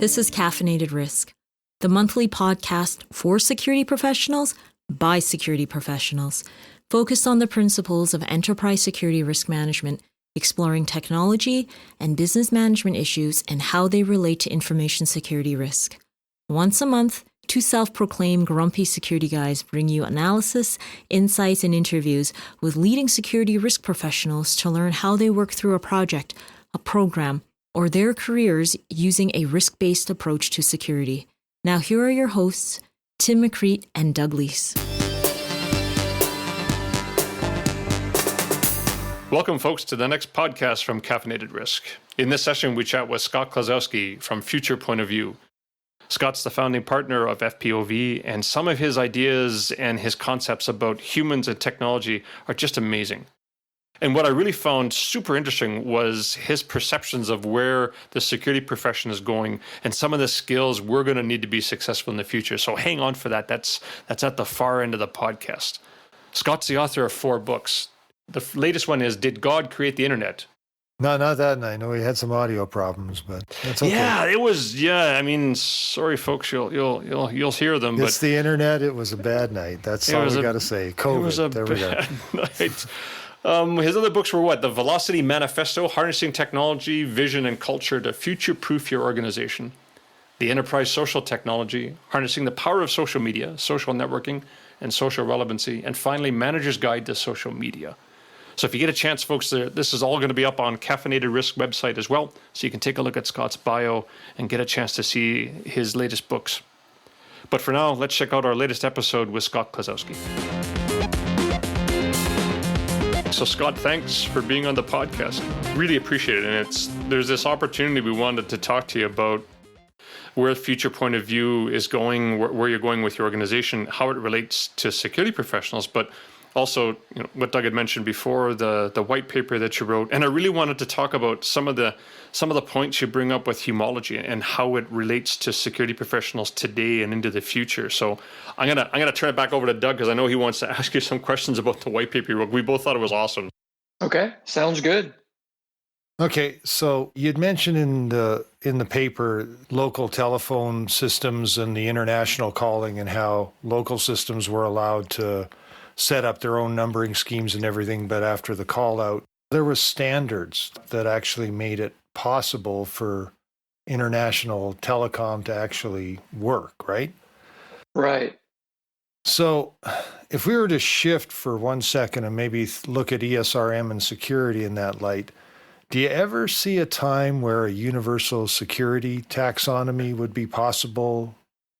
This is Caffeinated Risk, the monthly podcast for security professionals by security professionals, focused on the principles of enterprise security risk management, exploring technology and business management issues and how they relate to information security risk. Once a month, two self-proclaimed grumpy security guys bring you analysis, insights, and interviews with leading security risk professionals to learn how they work through a project, a program, or their careers using a risk-based approach to security. Now here are your hosts, Tim McCreet and Doug Leese. Welcome, folks, to the next podcast from Caffeinated Risk. In this session, we chat with Scott Klososky from Future Point of View. Scott's the founding partner of FPOV, and some of his ideas and his concepts about humans and technology are just amazing. And what I really found super interesting was his perceptions of where the security profession is going and some of the skills we're going to need to be successful in the future. So hang on for that. That's at the far end of the podcast. Scott's the author of 4 books. The latest one is Did God Create the Internet? No, not that night. No, we had some audio problems, but that's okay. Yeah, it was. Yeah, I mean, sorry, folks, you'll hear them. It's the internet. It was a bad night. That's all we got to say. COVID. It was a bad night. His other books were what? The Velocity Manifesto, Harnessing Technology, Vision, and Culture to Future-Proof Your Organization. The Enterprise Social Technology, Harnessing the Power of Social Media, Social Networking, and Social Relevancy. And finally, Manager's Guide to Social Media. So if you get a chance, folks, this is all going to be up on Caffeinated Risk website as well. So you can take a look at Scott's bio and get a chance to see his latest books. But for now, let's check out our latest episode with Scott Klososky. So Scott, thanks for being on the podcast. Really appreciate it. And there's this opportunity we wanted to talk to you about where Future Point of View is going, where you're going with your organization, how it relates to security professionals, but also, what Doug had mentioned before, the white paper that you wrote. And I really wanted to talk about some of the points you bring up with humology and how it relates to security professionals today and into the future. So I'm gonna turn it back over to Doug because I know he wants to ask you some questions about the white paper you wrote. We both thought it was awesome. Okay, sounds good. Okay, so you'd mentioned in the paper local telephone systems and the international calling and how local systems were allowed to set up their own numbering schemes and everything, but after the call out, there was standards that actually made it possible for international telecom to actually work, right? Right. So if we were to shift for 1 second and maybe look at ESRM and security in that light, do you ever see a time where a universal security taxonomy would be possible?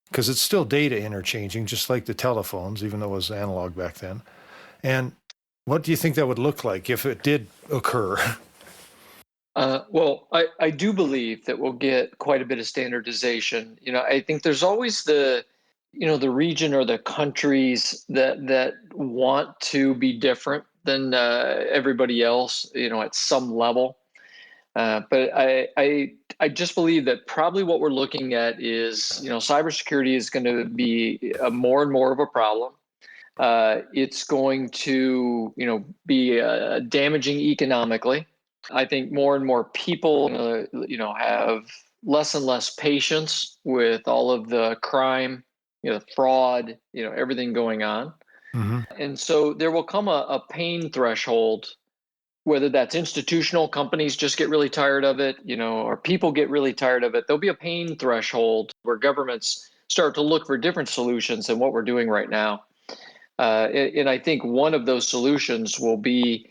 Because it's still data interchanging, just like the telephones, even though it was analog back then. And what do you think that would look like if it did occur? Well, I do believe that we'll get quite a bit of standardization. I think there's always the region or the countries that want to be different than everybody else, at some level. But I just believe that probably what we're looking at is, cybersecurity is going to be more and more of a problem. It's going to, be damaging economically. I think more and more people, have less and less patience with all of the crime, fraud, everything going on. Mm-hmm. And so there will come a pain threshold, whether that's institutional companies just get really tired of it, or people get really tired of it. There'll be a pain threshold where governments start to look for different solutions than what we're doing right now. And I think one of those solutions will be,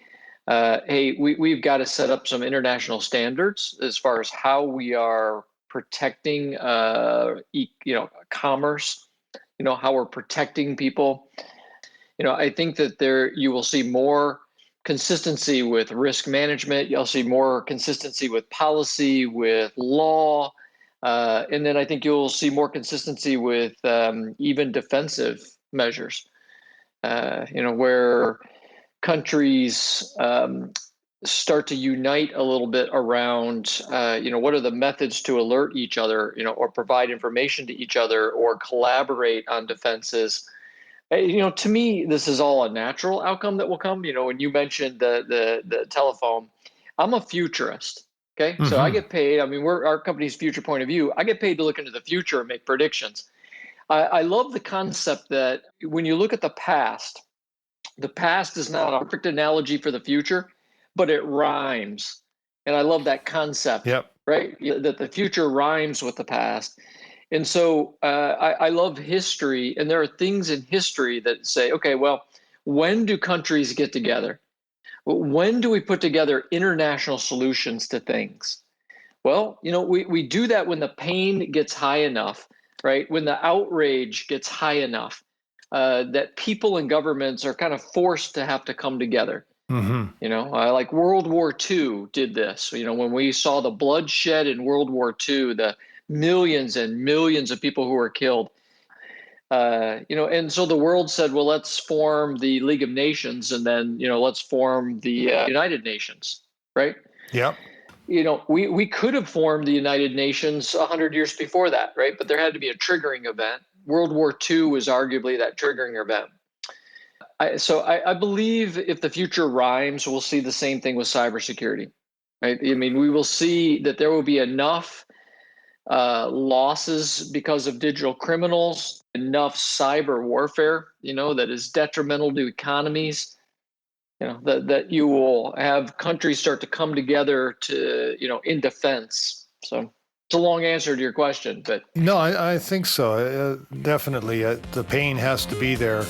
hey, we've got to set up some international standards as far as how we are protecting, commerce, how we're protecting people. I think that you will see more consistency with risk management. You'll see more consistency with policy, with law. And then I think you'll see more consistency with even defensive measures, where countries start to unite a little bit around, what are the methods to alert each other, or provide information to each other or collaborate on defenses. To me, this is all a natural outcome that will come. When you mentioned the telephone, I'm a futurist. Okay, so I get paid. I mean, our company's Future Point of View. I get paid to look into the future and make predictions. I love the concept that when you look at the past is not a perfect analogy for the future, but it rhymes. And I love that concept, Yep. right? That the future rhymes with the past. And so I love history. And there are things in history that say, okay, well, when do countries get together? When do we put together international solutions to things? Well, we do that when the pain gets high enough, right? When the outrage gets high enough that people and governments are kind of forced to have to come together. Like World War II did this. When we saw the bloodshed in World War II, the millions and millions of people who were killed, and so the world said, well, let's form the League of Nations, and then, let's form the United Nations, right? Yep. We could have formed the United Nations 100 years before that, right? But there had to be a triggering event. World War II was arguably that triggering event. So I believe if the future rhymes, we'll see the same thing with cybersecurity, right? I mean, we will see that there will be enough losses because of digital criminals, enough cyber warfare, that is detrimental to economies, that you will have countries start to come together to, in defense. So it's a long answer to your question, but. No, I think so. Definitely. The pain has to be there.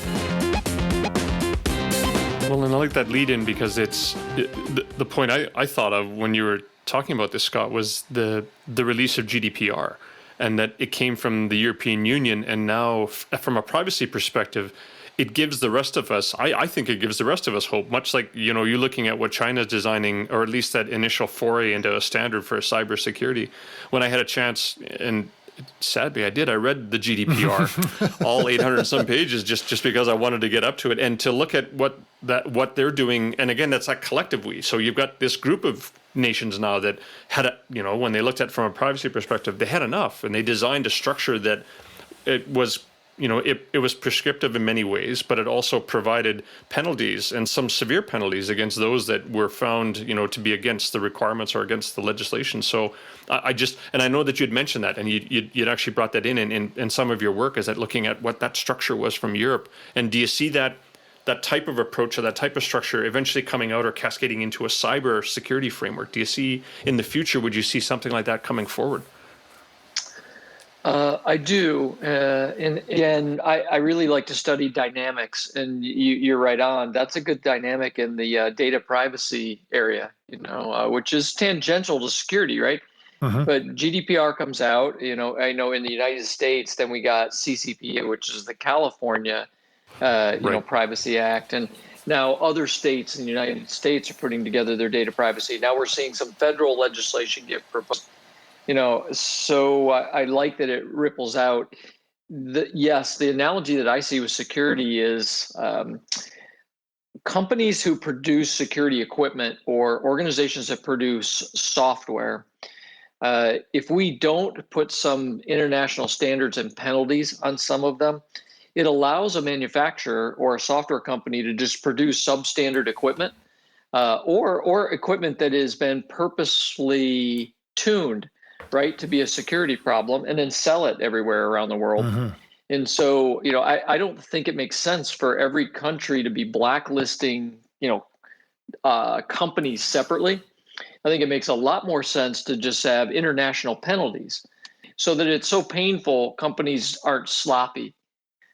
Well, and I like that lead in because the point I thought of when you were talking about this, Scott, was the release of GDPR, and that it came from the European Union, and now from a privacy perspective, it gives the rest of us, I think it gives the rest of us hope, much like, you're looking at what China's designing, or at least that initial foray into a standard for cybersecurity. When I had a chance, and sadly I read the GDPR, all 800 and some pages, just because I wanted to get up to it and to look at what they're doing. And again, that's that collective we. So you've got this group of nations now that had, when they looked at it from a privacy perspective, they had enough, and they designed a structure that it was, it was prescriptive in many ways, but it also provided penalties, and some severe penalties, against those that were found, to be against the requirements or against the legislation. So and I know that you'd mentioned that, and you'd actually brought that in some of your work, is that looking at what that structure was from Europe. And do you see that type of approach, or that type of structure eventually coming out or cascading into a cyber security framework? Do you see in the future, would you see something like that coming forward? I do. And again, I really like to study dynamics, and you're right on. That's a good dynamic in the data privacy area, which is tangential to security, right? But GDPR comes out, I know in the United States, then we got CCPA, which is the California, Right. Privacy Act. And now other states in the United States are putting together their data privacy. Now we're seeing some federal legislation get proposed. So I like that it ripples out. Yes, the analogy that I see with security is companies who produce security equipment, or organizations that produce software. If we don't put some international standards and penalties on some of them, it allows a manufacturer or a software company to just produce substandard equipment, or equipment that has been purposely tuned, right, to be a security problem, and then sell it everywhere around the world. And so, I don't think it makes sense for every country to be blacklisting, companies separately. I think it makes a lot more sense to just have international penalties, so that it's so painful companies aren't sloppy.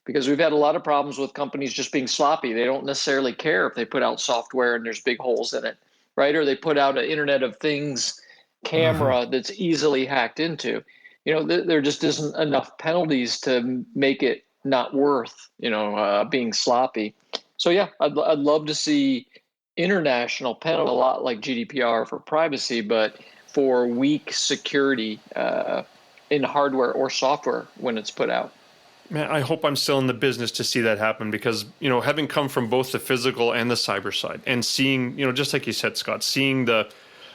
Because we've had a lot of problems with companies just being sloppy. They don't necessarily care if they put out software and there's big holes in it, right? Or they put out an Internet of Things camera that's easily hacked into. There just isn't enough penalties to make it not worth, being sloppy. So yeah, I'd love to see international penalty, a lot like GDPR for privacy, but for weak security in hardware or software when it's put out. Man, I hope I'm still in the business to see that happen, because, having come from both the physical and the cyber side, and seeing, just like you said, Scott, seeing the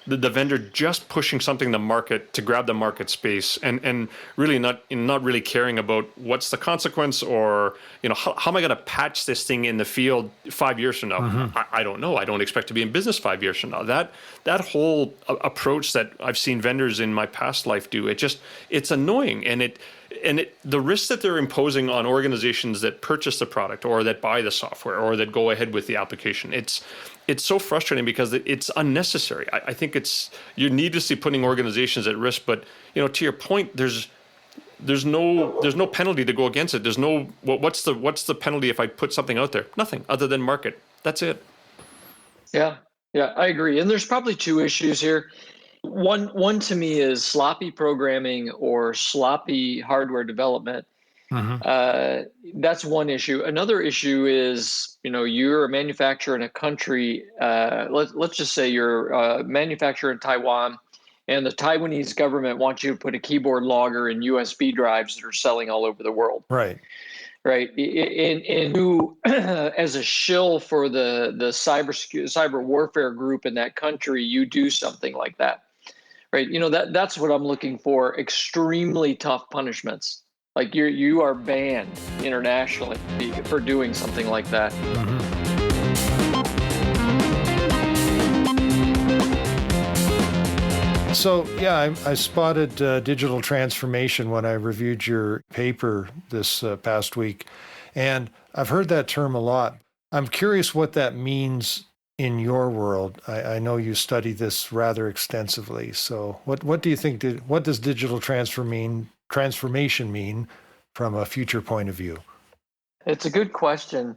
the vendor just pushing something to market to grab the market space, and really not really caring about what's the consequence, or how am I going to patch this thing in the field 5 years from now? I don't know. I don't expect to be in business 5 years from now. That whole approach that I've seen vendors in my past life do, it's annoying, and the risks that they're imposing on organizations that purchase the product or that buy the software or that go ahead with the application, it's so frustrating because it's unnecessary. I think you're needlessly putting organizations at risk. But to your point, there's no penalty to go against it. There's no what's the penalty if I put something out there? Nothing other than market. That's it. Yeah, I agree. And there's probably two issues here. One to me is sloppy programming or sloppy hardware development. That's one issue. Another issue is, you're a manufacturer in a country. Let's just say you're a manufacturer in Taiwan, and the Taiwanese government wants you to put a keyboard logger in USB drives that are selling all over the world. Right. Right. And who, as a shill for the cyber warfare group in that country, you do something like that. Right. That's what I'm looking for. Extremely tough punishments. Like you are banned internationally for doing something like that. So, yeah, I spotted digital transformation when I reviewed your paper this past week, and I've heard that term a lot. I'm curious what that means in your world. I know you study this rather extensively. So what do you think, what does digital transformation mean from a future point of view? It's a good question.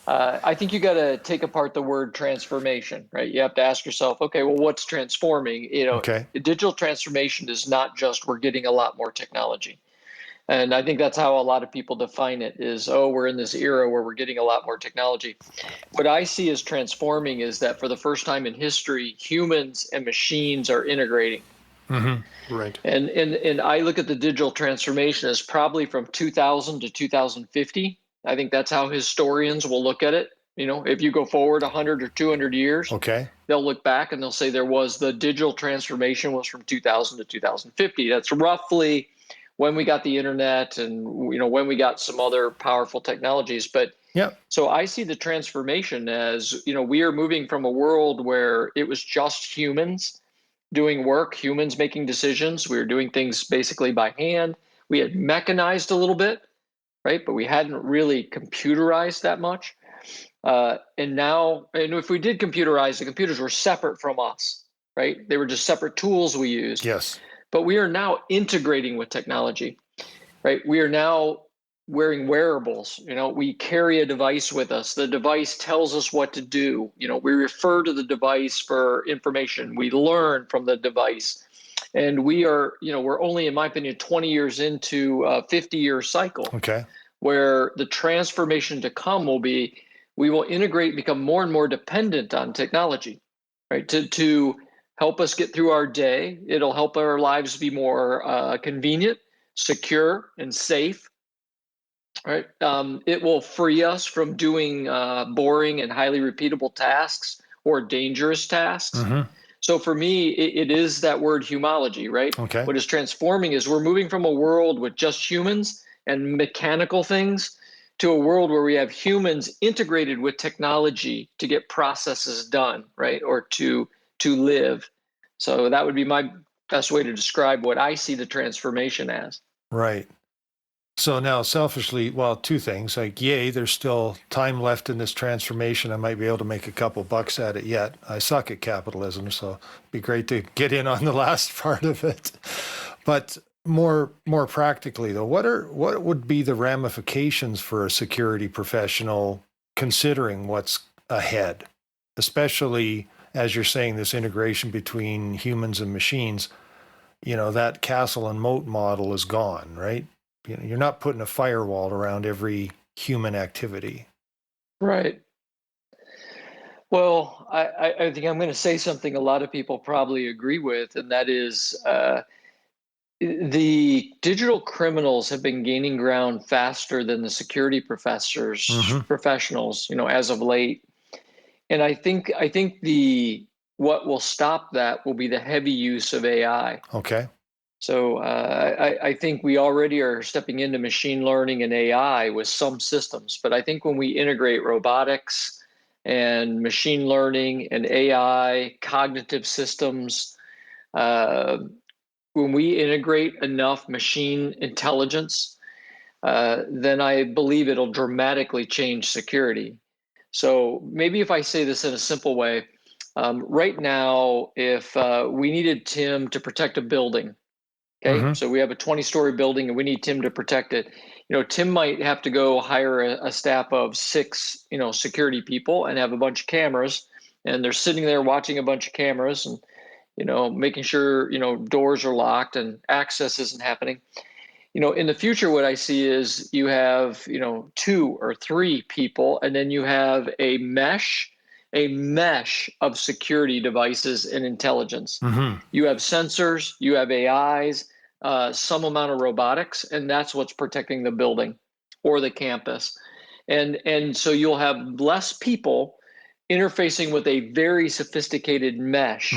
I think you got to take apart the word transformation, right? You have to ask yourself, okay, well, what's transforming? Okay. Digital transformation is not just we're getting a lot more technology. And I think that's how a lot of people define it is, we're in this era where we're getting a lot more technology. What I see as transforming is that for the first time in history, humans and machines are integrating. Right. And I look at the digital transformation as probably from 2000 to 2050. I think that's how historians will look at it. If you go forward 100 or 200 years, okay, they'll look back and they'll say the digital transformation was from 2000 to 2050. That's roughly when we got the internet and when we got some other powerful technologies. But so I see the transformation as, we are moving from a world where it was just humans doing work, humans making decisions. We were doing things basically by hand. We had mechanized a little bit, right? But we hadn't really computerized that much. And if we did computerize, the computers were separate from us, right? They were just separate tools we used. Yes. But we are now integrating with technology, right? We are now wearing wearables. We carry a device with us. The device tells us what to do. We refer to the device for information. We learn from the device. And we are, we're only, in my opinion, 20 years into a 50-year cycle. Okay. Where the transformation to come will be, we will integrate, become more and more dependent on technology, right? To help us get through our day. It'll help our lives be more convenient, secure, and safe. Right. It will free us from doing boring and highly repeatable tasks or dangerous tasks. So for me, it is that word humology, right? Okay. What is transforming is we're moving from a world with just humans and mechanical things to a world where we have humans integrated with technology to get processes done, right? Or to live. So that would be my best way to describe what I see the transformation as. Right. So now selfishly, well, two things, like, yay, there's still time left in this transformation. I might be able to make a couple bucks at it yet. I suck at capitalism, so it'd be great to get in on the last part of it. But more practically though, what would be the ramifications for a security professional considering what's ahead, especially as you're saying, this integration between humans and machines? That castle and moat model is gone, right? You're not putting a firewall around every human activity. Right. Well, I think I'm going to say something a lot of people probably agree with, and that is the digital criminals have been gaining ground faster than the security professionals, as of late. And I think the what will stop that will be the heavy use of AI. Okay. So I think we already are stepping into machine learning and AI with some systems, but I think when we integrate robotics and machine learning and AI, cognitive systems, when we integrate enough machine intelligence, then I believe it'll dramatically change security. So maybe if I say this in a simple way, right now, if we needed Tim to protect a building, okay, so we have a 20-story building and we need Tim to protect it. Tim might have to go hire a staff of 6, security people and have a bunch of cameras, and they're sitting there watching a bunch of cameras and, making sure, doors are locked and access isn't happening. In the future, what I see is you have, 2 or 3 people, and then you have a mesh of security devices and intelligence. You have sensors, you have AIs, some amount of robotics, and that's what's protecting the building or the campus. And so you'll have less people interfacing with a very sophisticated mesh.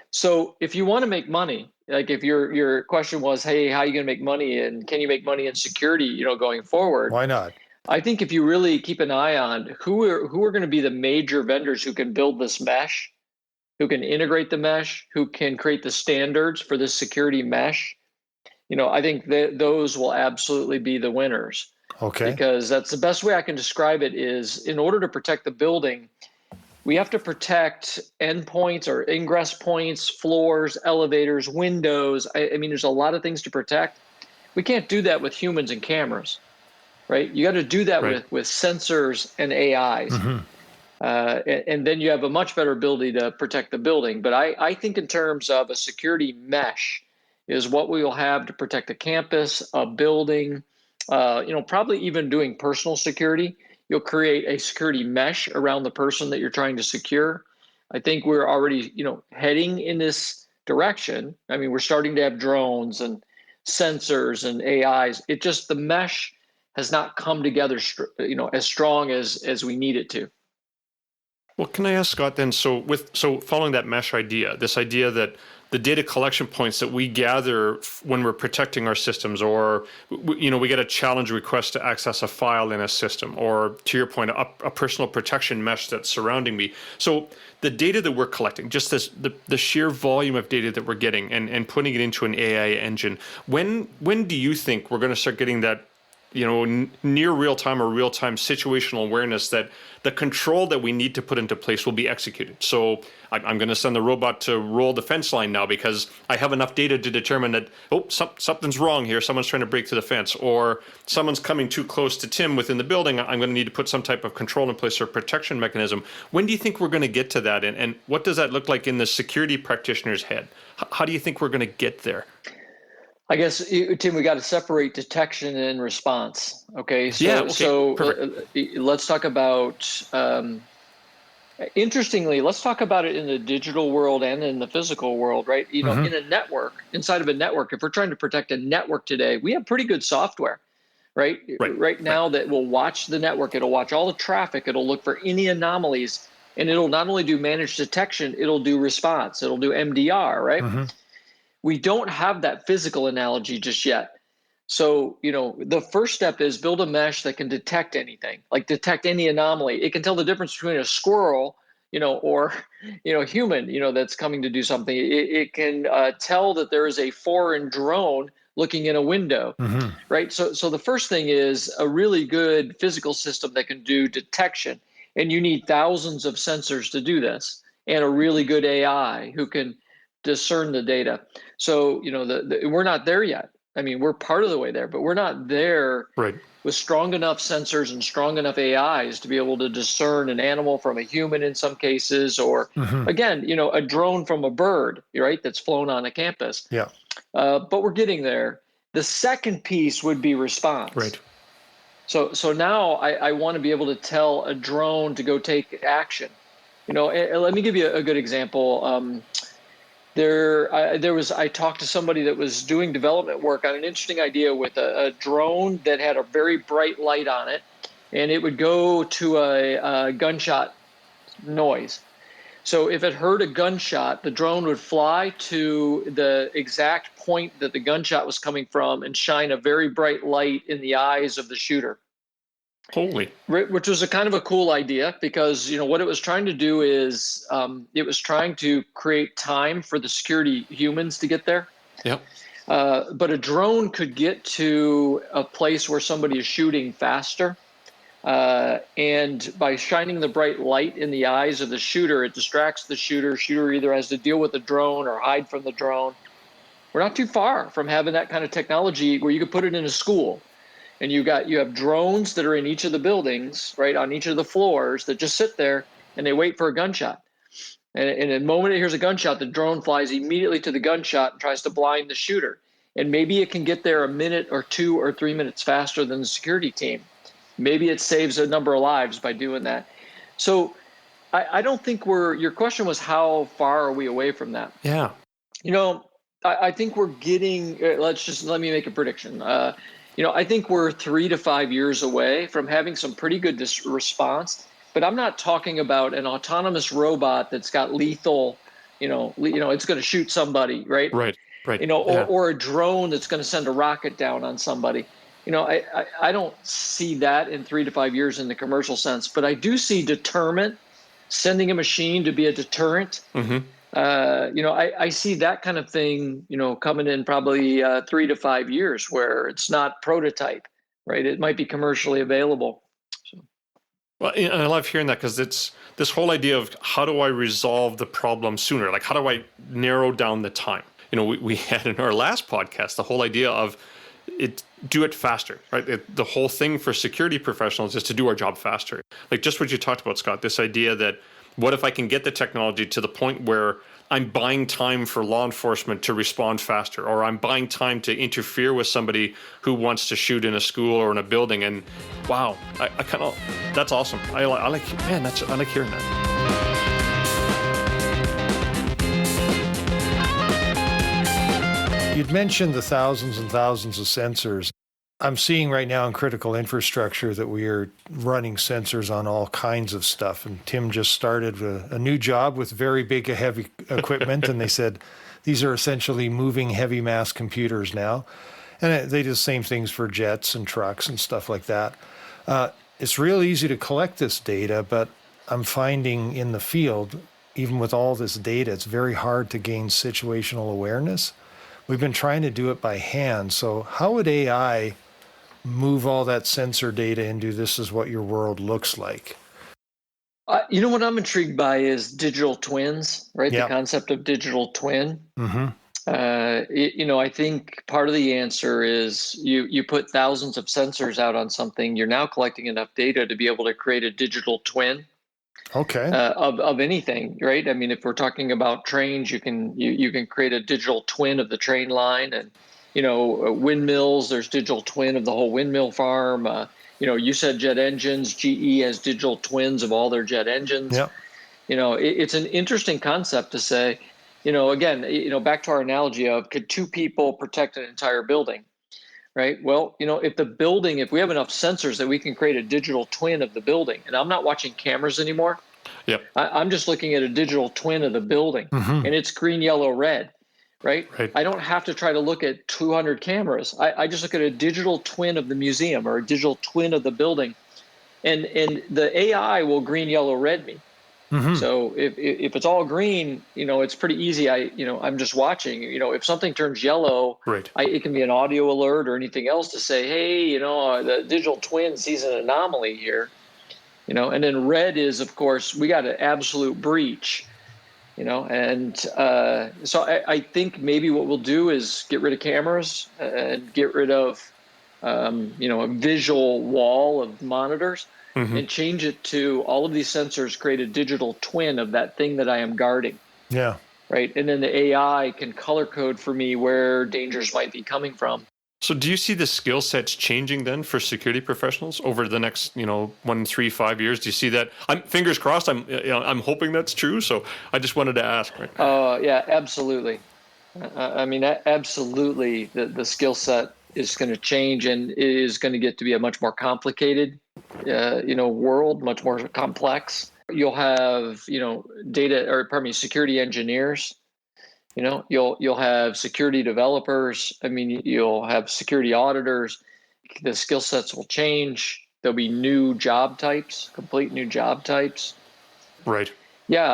So if you want to make money, like if your question was, hey, how are you going to make money, and can you make money in security, going forward? Why not? I think if you really keep an eye on who are going to be the major vendors who can build this mesh, who can integrate the mesh, who can create the standards for this security mesh, I think that those will absolutely be the winners. Okay. Because that's the best way I can describe it is, in order to protect the building, we have to protect endpoints or ingress points, floors, elevators, windows. I mean, there's a lot of things to protect. We can't do that with humans and cameras, right? You got to do that with sensors and AIs. And then you have a much better ability to protect the building. But I think in terms of a security mesh is what we will have to protect a campus, a building, probably even doing personal security. You'll create a security mesh around the person that you're trying to secure. I think we're already, heading in this direction. I mean, we're starting to have drones and sensors and AIs. It just, the mesh has not come together, as strong as we need it to. Well, can I ask Scott then? So following that mesh idea, this idea that the data collection points that we gather when we're protecting our systems, or we get a challenge request to access a file in a system, or to your point, a personal protection mesh that's surrounding me. So the data that we're collecting, just the sheer volume of data that we're getting, and putting it into an AI engine. When do you think we're going to start getting that, near real-time or real-time situational awareness that the control that we need to put into place will be executed? So I'm going to send the robot to roll the fence line now because I have enough data to determine that, something's wrong here. Someone's trying to break through the fence, or someone's coming too close to Tim within the building. I'm going to need to put some type of control in place or protection mechanism. When do you think we're going to get to that? And what does that look like in the security practitioner's head? How do you think we're going to get there? I guess, Tim, we got to separate detection and response. Okay. So let's talk about, interestingly, let's talk about it in the digital world and in the physical world, right? In a network, inside of a network, if we're trying to protect a network today, we have pretty good software, right? Right now that will watch the network. It'll watch all the traffic. It'll look for any anomalies, and it'll not only do managed detection, it'll do response. It'll do MDR, right? We don't have that physical analogy just yet. So, the first step is build a mesh that can detect anything, like detect any anomaly. It can tell the difference between a squirrel, or, human, that's coming to do something. It can tell that there is a foreign drone looking in a window, right? So the first thing is a really good physical system that can do detection. And you need thousands of sensors to do this, and a really good AI who can discern the data. So, we're not there yet. I mean, we're part of the way there, but we're not there with strong enough sensors and strong enough AIs to be able to discern an animal from a human in some cases, or again, a drone from a bird, right? That's flown on a campus. Yeah. But we're getting there. The second piece would be response. Right. So now I want to be able to tell a drone to go take action. Let me give you a good example. I talked to somebody that was doing development work on an interesting idea with a drone that had a very bright light on it, and it would go to a gunshot noise. So if it heard a gunshot, the drone would fly to the exact point that the gunshot was coming from and shine a very bright light in the eyes of the shooter. Holy. Which was a kind of a cool idea because, what it was trying to do is it was trying to create time for the security humans to get there. Yep. But a drone could get to a place where somebody is shooting faster. And by shining the bright light in the eyes of the shooter, it distracts the shooter. Shooter either has to deal with the drone or hide from the drone. We're not too far from having that kind of technology where you could put it in a school. And you have drones that are in each of the buildings, right, on each of the floors that just sit there and they wait for a gunshot. And the moment it hears a gunshot, the drone flies immediately to the gunshot and tries to blind the shooter. And maybe it can get there a minute or 2 or 3 minutes faster than the security team. Maybe it saves a number of lives by doing that. So I don't think your question was how far are we away from that? Yeah. I think we're getting, let me make a prediction. I think we're 3 to 5 years away from having some pretty good response, but I'm not talking about an autonomous robot that's got lethal, it's going to shoot somebody, right? Right. Or a drone that's going to send a rocket down on somebody. I don't see that in 3 to 5 years in the commercial sense, but I do see deterrent, sending a machine to be a deterrent. Mm-hmm. I see that kind of thing, coming in probably 3 to 5 years where it's not prototype, right? It might be commercially available. So. Well, and I love hearing that because it's this whole idea of how do I resolve the problem sooner? Like, how do I narrow down the time? We had in our last podcast the whole idea of do it faster, right? The whole thing for security professionals is to do our job faster. Like just what you talked about, Scott, this idea that what if I can get the technology to the point where I'm buying time for law enforcement to respond faster, or I'm buying time to interfere with somebody who wants to shoot in a school or in a building. And wow, I kind of, that's awesome. I like hearing that. You'd mentioned the thousands and thousands of sensors. I'm seeing right now in critical infrastructure that we are running sensors on all kinds of stuff. And Tim just started a new job with very big, heavy equipment. And they said, these are essentially moving heavy mass computers now. And they do the same things for jets and trucks and stuff like that. It's real easy to collect this data, but I'm finding in the field, even with all this data, it's very hard to gain situational awareness. We've been trying to do it by hand. So how would AI move all that sensor data into this is what your world looks like? What I'm intrigued by is digital twins, right? Yep. The concept of digital twin. Mm-hmm. I think part of the answer is you put thousands of sensors out on something. You're now collecting enough data to be able to create a digital twin. Okay. Of anything, right? I mean, if we're talking about trains, you can create a digital twin of the train line, and windmills. There's digital twin of the whole windmill farm. You said jet engines. GE has digital twins of all their jet engines. Yep. It's an interesting concept to say. Again, back to our analogy of could 2 people protect an entire building? Right. Well, if we have enough sensors that we can create a digital twin of the building, and I'm not watching cameras anymore. Yep. I'm just looking at a digital twin of the building, Mm-hmm. and it's green, yellow, red. Right. Right. I don't have to try to look at 200 cameras. I just look at a digital twin of the museum or a digital twin of the building, and the AI will green, yellow, red me. Mm-hmm. So if it's all green, it's pretty easy. I'm just watching. If something turns yellow, Right. It can be an audio alert or anything else to say, hey, the digital twin sees an anomaly here. And then red is, of course, we got an absolute breach. And so I think maybe what we'll do is get rid of cameras and get rid of a visual wall of monitors. Mm-hmm. And change it to all of these sensors create a digital twin of that thing that I am guarding. Yeah. Right. And then the AI can color code for me where dangers might be coming from. So do you see the skill sets changing then for security professionals over the next, 1, 3, 5 years? Do you see that? Fingers crossed. I'm hoping that's true. So I just wanted to ask. Right? Yeah, absolutely. Absolutely. The skill set is going to change and it is going to get to be a much more complicated world, much more complex. You'll have, security engineers. You'll have security developers. I mean, you'll have security auditors. The skill sets will change. There'll be new job types, complete new job types. Right. Yeah,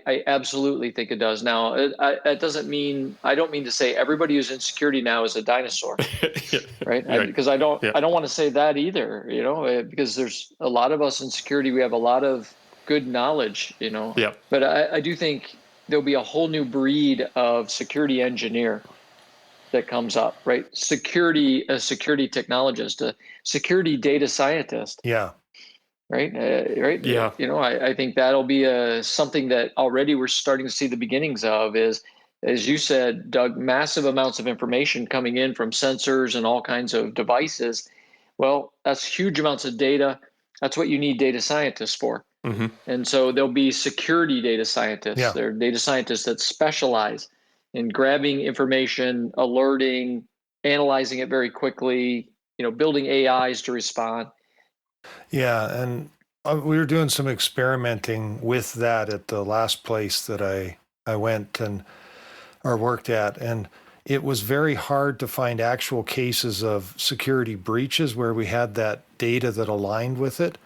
I absolutely think it does. Now, that doesn't mean, I don't mean to say everybody who's in security now is a dinosaur, Yeah. right? Right. Because I don't want to say that either, because there's a lot of us in security. We have a lot of good knowledge, Yeah. but I do think there'll be a whole new breed of security engineer that comes up, right? A security technologist, a security data scientist. Yeah. Right. Right. Yeah. I think that'll be something that already we're starting to see the beginnings of is, as you said, Doug, massive amounts of information coming in from sensors and all kinds of devices. Well, that's huge amounts of data. That's what you need data scientists for. Mm-hmm. And so there'll be security data scientists. Yeah. There are data scientists that specialize in grabbing information, alerting, analyzing it very quickly, building AIs to respond. Yeah, and we were doing some experimenting with that at the last place that I went or worked at, and it was very hard to find actual cases of security breaches where we had that data that aligned with it.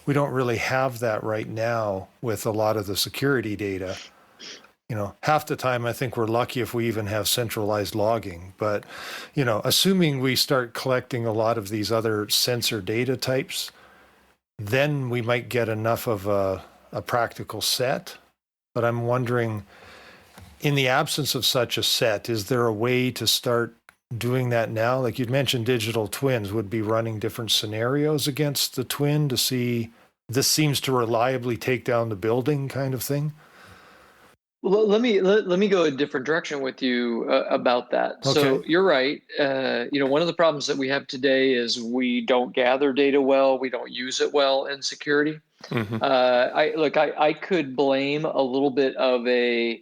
We don't really have that right now with a lot of the security data. Half the time I think we're lucky if we even have centralized logging. But, assuming we start collecting a lot of these other sensor data types, then we might get enough of a practical set. But I'm wondering, in the absence of such a set, is there a way to start doing that now? Like you'd mentioned, digital twins would be running different scenarios against the twin to see this seems to reliably take down the building kind of thing. Well, let me go a different direction with you about that. Okay. So you're right. One of the problems that we have today is we don't gather data well. We don't use it well in security. Mm-hmm. I could blame a little bit of a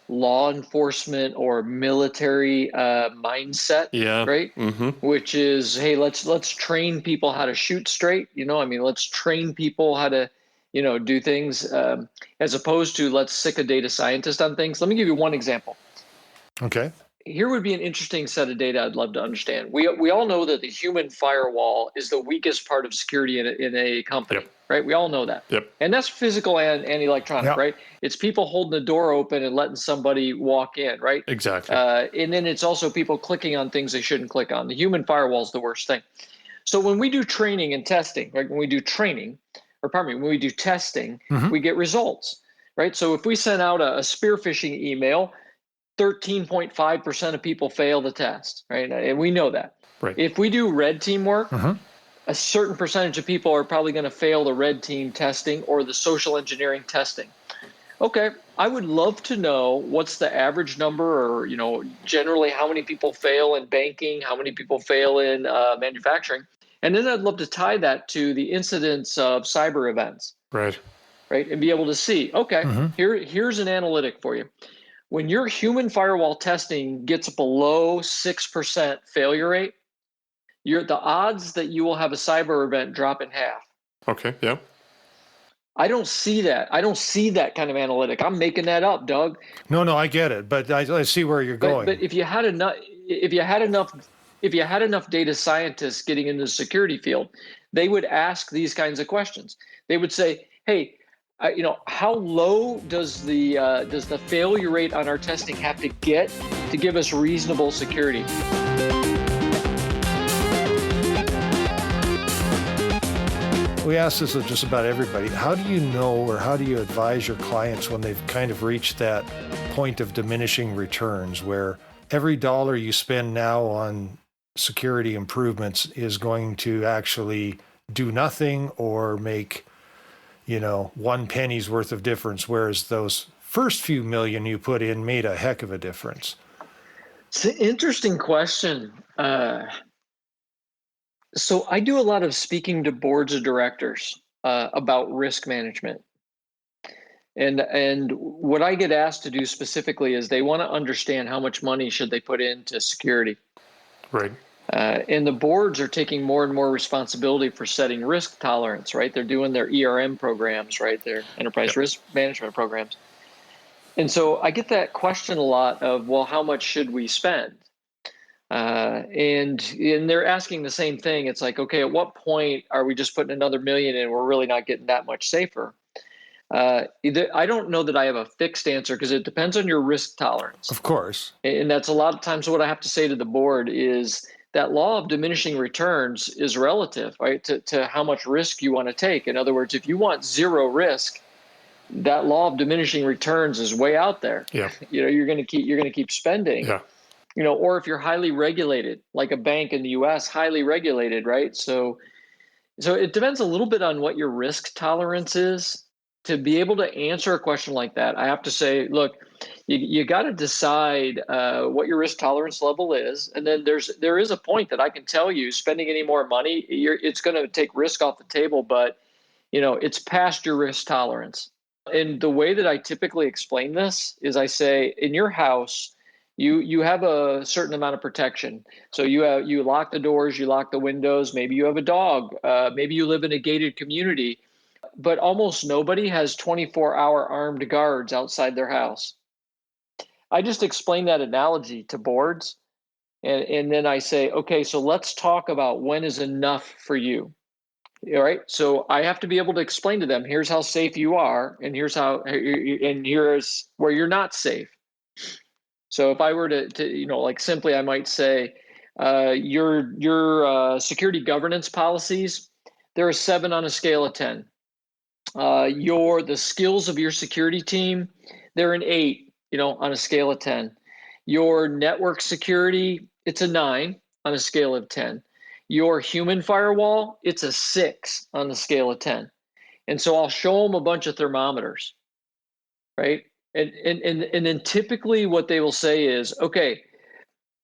law enforcement or military mindset, Yeah. right? Mm-hmm. Which is, hey, let's train people how to shoot straight. Let's train people how to do things, as opposed to let's sick a data scientist on things. Let me give you one example. Okay. Here would be an interesting set of data I'd love to understand. We all know that the human firewall is the weakest part of security in a company, Yep. right? We all know that. Yep. And that's physical and electronic, Yep. right? It's people holding the door open and letting somebody walk in, right? Exactly. And then it's also people clicking on things they shouldn't click on. The human firewall is the worst thing. So when we do training and testing, right? When we do testing, Mm-hmm. we get results, right? So if we send out a spear phishing email, 13.5% of people fail the test, right? And we know that. Right. If we do red team work, Mm-hmm. a certain percentage of people are probably going to fail the red team testing or the social engineering testing. Okay, I would love to know what's the average number, or generally how many people fail in banking, how many people fail in manufacturing, and then I'd love to tie that to the incidence of cyber events, Right. right, and be able to see, okay, Mm-hmm. here's an analytic for you. When your human firewall testing gets below 6% failure rate, the odds that you will have a cyber event drop in half. Okay. Yeah. Mm-hmm. I don't see that. I don't see that kind of analytic. I'm making that up, Doug. No, I get it, but I see where you're going. But if you had enough data scientists getting into the security field, they would ask these kinds of questions. They would say, "Hey, how low does the failure rate on our testing have to get to give us reasonable security?" We ask this of just about everybody. How do you know, or how do you advise your clients when they've kind of reached that point of diminishing returns where every dollar you spend now on security improvements is going to actually do nothing or make, 1 penny's worth of difference, whereas those first few million you put in made a heck of a difference? It's an interesting question. So I do a lot of speaking to boards of directors about risk management. And what I get asked to do specifically is they want to understand how much money should they put into security. Right. And the boards are taking more and more responsibility for setting risk tolerance, right? They're doing their ERM programs, right? Their enterprise risk management programs. And so I get that question a lot of, well, how much should we spend? And they're asking the same thing. It's like, okay, at what point are we just putting another million in? We're really not getting that much safer. I don't know that I have a fixed answer because it depends on your risk tolerance. Of course. And that's a lot of times what I have to say to the board is that law of diminishing returns is relative, right, to how much risk you want to take. In other words, if you want zero risk, that law of diminishing returns is way out there. Yeah. You're going to keep spending. Yeah. Or if you're highly regulated, like a bank in the U.S., highly regulated, right? So it depends a little bit on what your risk tolerance is. To be able to answer a question like that, I have to say, look, you got to decide what your risk tolerance level is, and then there is a point that I can tell you, spending any more money, it's going to take risk off the table, but it's past your risk tolerance. And the way that I typically explain this is I say, in your house, you have a certain amount of protection. So you lock the doors, you lock the windows. Maybe you have a dog. Maybe you live in a gated community. But almost nobody has 24-hour armed guards outside their house. I just explain that analogy to boards, and then I say, okay, so let's talk about when is enough for you. All right. So I have to be able to explain to them, here's how safe you are, and here's where you're not safe. So if I were to simply, I might say, your security governance policies, they're a 7 on a scale of 10. The skills of your security team, they're an 8, on a scale of 10. Your network security, it's a 9 on a scale of 10. Your human firewall, it's a 6 on the scale of 10. And so I'll show them a bunch of thermometers, right? And then typically what they will say is, okay,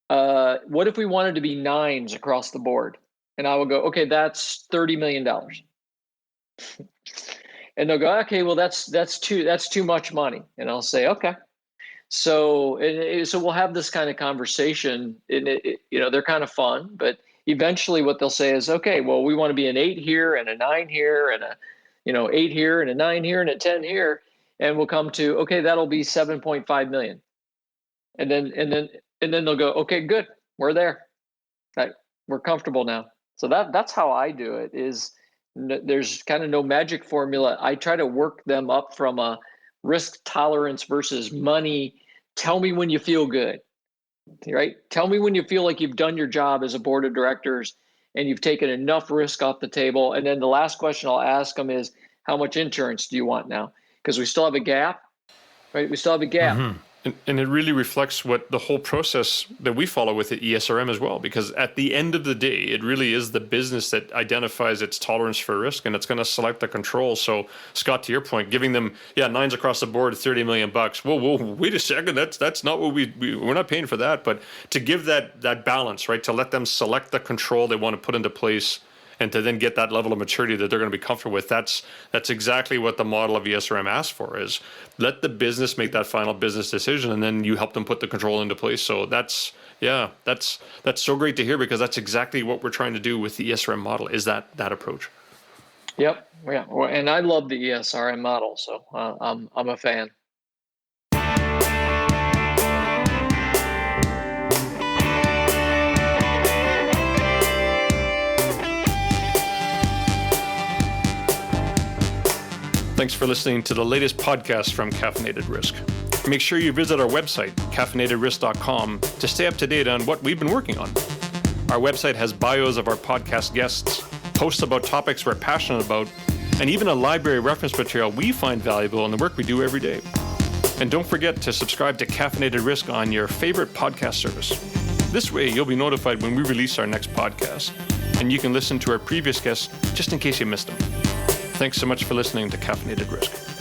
what if we wanted to be 9s across the board? And I will go, okay, that's $30 million. And they'll go, okay, well, that's too much money. And I'll say, okay. So we'll have this kind of conversation, and they're kind of fun, but eventually what they'll say is, okay, well, we want to be an 8 here and a 9 here and a 8 here and a 9 here and a 10 here, and we'll come to, okay, that'll be 7.5 million. And then they'll go, okay, good, we're there. Right, we're comfortable now. So that's how I do it. Is there's kind of no magic formula. I try to work them up from a risk tolerance versus money. Tell me when you feel good, right? Tell me when you feel like you've done your job as a board of directors and you've taken enough risk off the table. And then the last question I'll ask them is, how much insurance do you want now? Because we still have a gap, right? We still have a gap. Mm-hmm. And it really reflects what the whole process that we follow with the ESRM as well, because at the end of the day, it really is the business that identifies its tolerance for risk, and it's going to select the control. So, Scott, to your point, giving them 9s across the board, $30 million. Whoa, wait a second, that's not what we're not paying for that. But to give that balance, right, to let them select the control they want to put into place, and to then get that level of maturity that they're going to be comfortable with. That's exactly what the model of ESRM asks for, is let the business make that final business decision, and then you help them put the control into place. So that's so great to hear, because that's exactly what we're trying to do with the ESRM model, is that approach. Yep. Yeah. Well, and I love the ESRM model, so I'm a fan. Thanks for listening to the latest podcast from Caffeinated Risk. Make sure you visit our website, caffeinatedrisk.com, to stay up to date on what we've been working on. Our website has bios of our podcast guests, posts about topics we're passionate about, and even a library of reference material we find valuable in the work we do every day. And don't forget to subscribe to Caffeinated Risk on your favorite podcast service. This way, you'll be notified when we release our next podcast, and you can listen to our previous guests just in case you missed them. Thanks so much for listening to Caffeinated Risk.